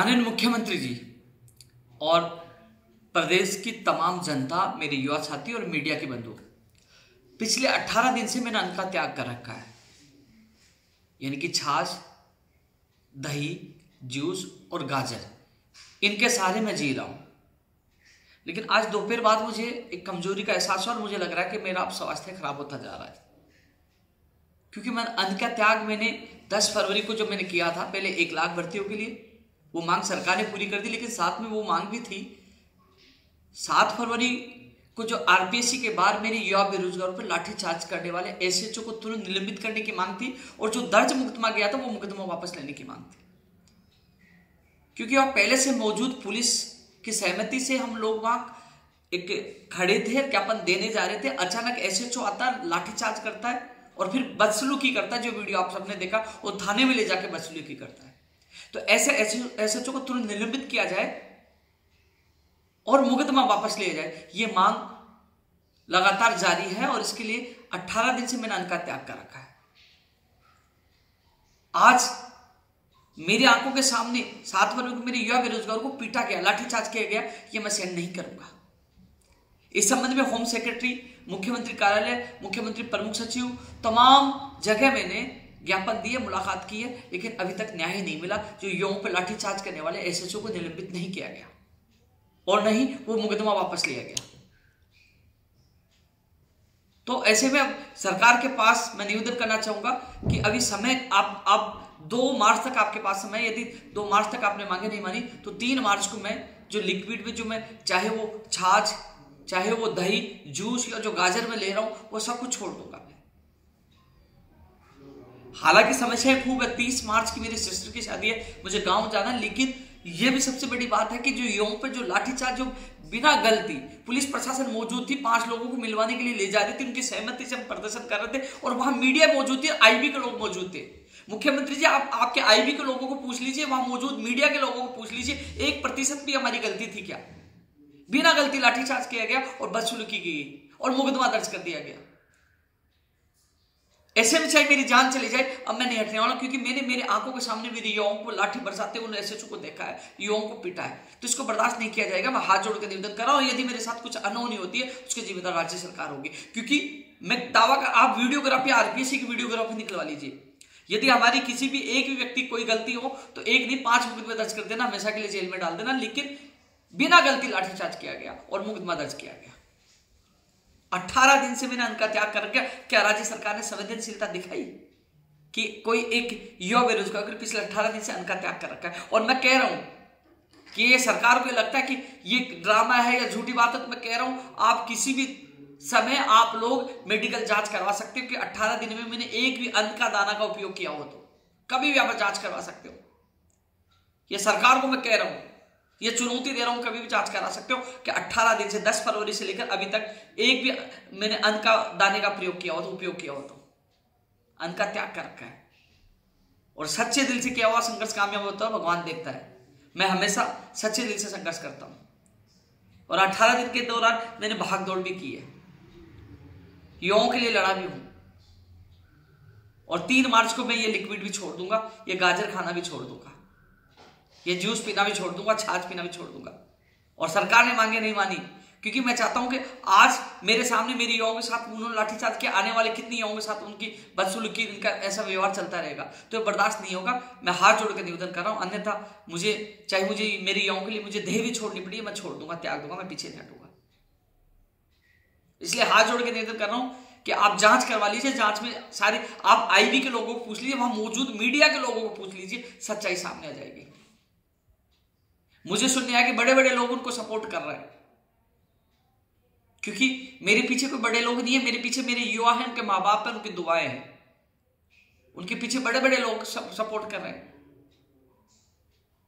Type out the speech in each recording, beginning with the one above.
माननीय मुख्यमंत्री जी और प्रदेश की तमाम जनता, मेरे युवा साथी और मीडिया के बंधु, पिछले 18 दिन से मैंने अन्न का त्याग कर रखा है। यानी कि छाछ, दही, जूस और गाजर, इनके सहारे मैं जी रहा हूं। लेकिन आज दोपहर बाद मुझे एक कमजोरी का एहसास हुआ और मुझे लग रहा है कि मेरा अब स्वास्थ्य खराब होता जा रहा है। क्योंकि मैं अन्न का त्याग मैंने 10 फरवरी को जो मैंने किया था, पहले 1 लाख भर्तियों के लिए, वो मांग सरकार ने पूरी कर दी। लेकिन साथ में वो मांग भी थी 7 फरवरी को जो आरपीएससी के बाद मेरे युवा बेरोजगारों पर लाठीचार्ज करने वाले एसएचओ को तुरंत निलंबित करने की मांग थी, और जो दर्ज मुकदमा गया था वो मुकदमा वापस लेने की मांग थी। क्योंकि वहां पहले से मौजूद पुलिस की सहमति से हम लोग वहां एक खड़े थे, ज्ञापन देने जा रहे थे। अचानक एसएचओ आता है, लाठीचार्ज करता है और फिर बदसलूकी करता है। जो वीडियो आप सबने देखा, वो थाने में ले जाके बदसलूकी करता है। तो ऐसे एसएचओ को तुरंत निलंबित किया जाए और मुकदमा वापस लिया जाए, ये मांग लगातार जारी है। और इसके लिए 18 दिन से मैंने अन्न का त्याग कर रखा है। आज मेरी आंखों के सामने 7 फरवरी को मेरे युवा बेरोजगारों को पीटा गया, लाठीचार्ज किया गया, ये मैं सहन नहीं करूंगा। इस संबंध में होम सेक्रेटरी, मुख्यमंत्री कार्यालय, मुख्यमंत्री प्रमुख सचिव, तमाम जगह मैंने ज्ञापन दिए, मुलाकात की है, लेकिन अभी तक न्याय ही नहीं मिला। जो युवाओं पर लाठीचार्ज करने वाले एसएचओ को निलंबित नहीं किया गया और नहीं वो मुकदमा वापस लिया गया। तो ऐसे में अब सरकार के पास मैं निवेदन करना चाहूंगा कि अभी समय आप 2 मार्च तक आपके पास समय, यदि 2 मार्च तक आपने मांगे नहीं मानी तो 3 मार्च को मैं जो लिक्विड में, जो मैं चाहे वो छाछ, चाहे वो दही, जूस या जो गाजर में ले रहा हूं, वो सब कुछ छोड़ दूंगा मैं। हालांकि समस्या खूब है, 30 मार्च की मेरी सिस्टर की शादी है, मुझे गांव जाना है। लेकिन यह भी सबसे बड़ी बात है कि जो युवाओं पर जो लाठीचार्ज, जो बिना गलती पुलिस प्रशासन मौजूद थी, 5 लोगों को मिलवाने के लिए ले जा रही थी, उनकी सहमति से हम प्रदर्शन कर रहे थे और वहां मीडिया मौजूद थी, आईबी के लोग मौजूद थे। मुख्यमंत्री जी, आप आपके आईबी के लोगों को पूछ लीजिए, वहां मौजूद मीडिया के लोगों को पूछ लीजिए, 1% भी हमारी गलती थी क्या? बिना गलती लाठीचार्ज किया गया और बदसलूकी की गई और मुकदमा दर्ज कर दिया गया। ऐसे में चाहे मेरी जान चली जाए, अब मैं नहीं हटने वाला, क्योंकि मैंने मेरे आंखों के सामने मेरे युवाओं को लाठी बरसाते हुए एसएचओ को देखा है, युवाओं को पीटा है। तो इसको बर्दाश्त नहीं किया जाएगा। मैं हाथ जोड़ के निवेदन कर रहा हूं, यदि मेरे साथ कुछ अनहोनी होती है उसकी जिम्मेदार राज्य सरकार होगी। क्योंकि मैं दावा कर, आप वीडियोग्राफी, आरपीएससी की वीडियोग्राफी निकलवा लीजिए। यदि हमारी किसी भी एक भी व्यक्ति कोई गलती हो तो 1 नहीं 5 मुकदमे दर्ज कर देना, हमेशा के लिए जेल में डाल देना। लेकिन बिना गलती लाठीचार्ज किया गया और मुकदमा दर्ज किया गया। 18 दिन से मैंने अन्न का त्याग कर रखा। क्या राज्य सरकार ने संवेदनशीलता दिखाई कि कोई एक युवा बेरोजगार को पिछले 18 दिन से अन्न का त्याग कर रखा है? और मैं कह रहा हूं कि ये सरकार को लगता है कि ये ड्रामा है या झूठी बात है, तो मैं कह रहा हूं आप किसी भी समय आप लोग मेडिकल जांच करवा सकते हो कि 18 दिन में मैंने एक भी अन्न का दाना का उपयोग किया हो तो कभी भी आप जांच करवा सकते हो। ये सरकार को मैं कह रहा हूं, ये चुनौती दे रहा हूं, कभी भी जांच करा सकते हो कि 18 दिन से 10 फरवरी से लेकर अभी तक एक भी मैंने अन्न का दाने का प्रयोग किया हो तो, उपयोग किया हो तो। अन्न का त्याग कर रखा है और सच्चे दिल से किया हुआ संघर्ष कामयाब होता है, भगवान देखता है। मैं हमेशा सच्चे दिल से संघर्ष करता हूं और 18 दिन के दौरान मैंने भाग दौड़ भी की है, युवाओं के लिए लड़ा भी हूं। और 3 मार्च को मैं ये लिक्विड भी छोड़ दूंगा, ये गाजर खाना भी छोड़ दूंगा, ये जूस पीना भी छोड़ दूंगा, छाछ पीना भी छोड़ दूंगा। और सरकार ने मांगे नहीं मानी, क्योंकि मैं चाहता हूं कि आज मेरे सामने मेरे युवाओं के साथ उन्होंने लाठीचार्ज किया, आने वाले कितने युवाओं के साथ उनकी बदसलूकी, इनका ऐसा व्यवहार चलता रहेगा तो ये बर्दाश्त नहीं होगा। मैं हाथ जोड़ के निवेदन कर रहा हूं, अन्यथा मुझे चाहे मुझे मेरे युवाओं के लिए मुझे देह भी छोड़नी पड़ी, मैं छोड़ दूंगा, त्याग दूंगा, मैं पीछे नहीं हटूंगा। इसलिए हाथ जोड़ के निवेदन कर रहा हूं कि आप जांच करवा लीजिए। जांच में सारे आप आईबी के लोगों को पूछ लीजिए, वहां मौजूद मीडिया के लोगों को पूछ लीजिए, सच्चाई सामने आ जाएगी। मुझे सुनने आया कि बड़े बड़े लोग उनको सपोर्ट कर रहे हैं, क्योंकि मेरे पीछे कोई बड़े लोग नहीं है, मेरे पीछे मेरे युवा हैं, उनके माँ बाप हैं, उनकी दुआएं हैं, उनके पीछे बड़े बड़े लोग सपोर्ट कर रहे हैं।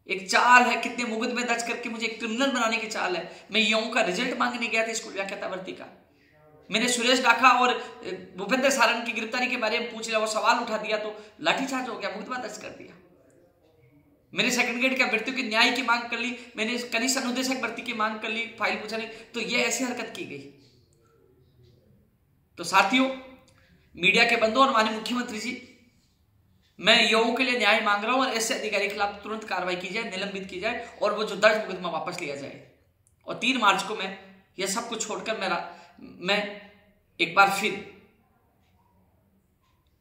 एक चाल है, कितने मुकदमे दर्ज करके मुझे एक क्रिमिनल बनाने की चाल है। मैं युवाओं का रिजल्ट मांगने गया था स्कूल व्याख्याता भर्ती का, मैंने सुरेश डाका और भूपेंद्र सारण की गिरफ्तारी के बारे में पूछ लिया, वो सवाल उठा दिया तो लाठीचार्ज हो गया, मुकदमा दर्ज कर दिया। मैंने सेकंड ग्रेड के अभ्यर्थियों की न्याय की मांग कर ली, मैंने कनिष्ठ अनुदेशक भर्ती की मांग कर ली, फाइल पूछा नहीं, तो ये ऐसी हरकत की गई। तो साथियों, मीडिया के बंधु और माननीय मुख्यमंत्री जी, मैं युवाओं के लिए न्याय मांग रहा हूं और ऐसे अधिकारी के खिलाफ तुरंत कार्रवाई की जाए, निलंबित की जाए और वो जो दर्ज मुकदमा वापस लिया जाए। और 3 मार्च को मैं यह सब कुछ छोड़कर मैं एक बार फिर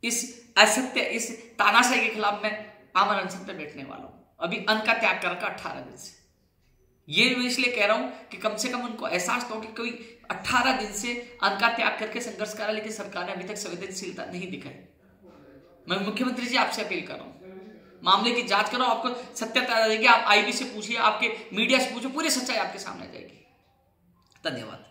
इस असत्य, इस तानाशाही के खिलाफ मैं आमरण अनशन पर बैठने वाला हूं। अभी अन्न का त्याग कर 18 दिन से। ये मैं इसलिए कह रहा हूं कि कम से कम उनको एहसास तो हो कि कोई 18 दिन से अन्न का त्याग करके संघर्ष कर रहा है, लेकिन सरकार ने अभी तक संवेदनशीलता नहीं दिखाई। मैं मुख्यमंत्री जी आपसे अपील कर रहा हूं, मामले की जांच करो, आपको सत्यता आ जाएगी। आप आईबी से पूछिए, आपके मीडिया से पूछिए, पूरी सच्चाई आपके सामने आ जाएगी। धन्यवाद।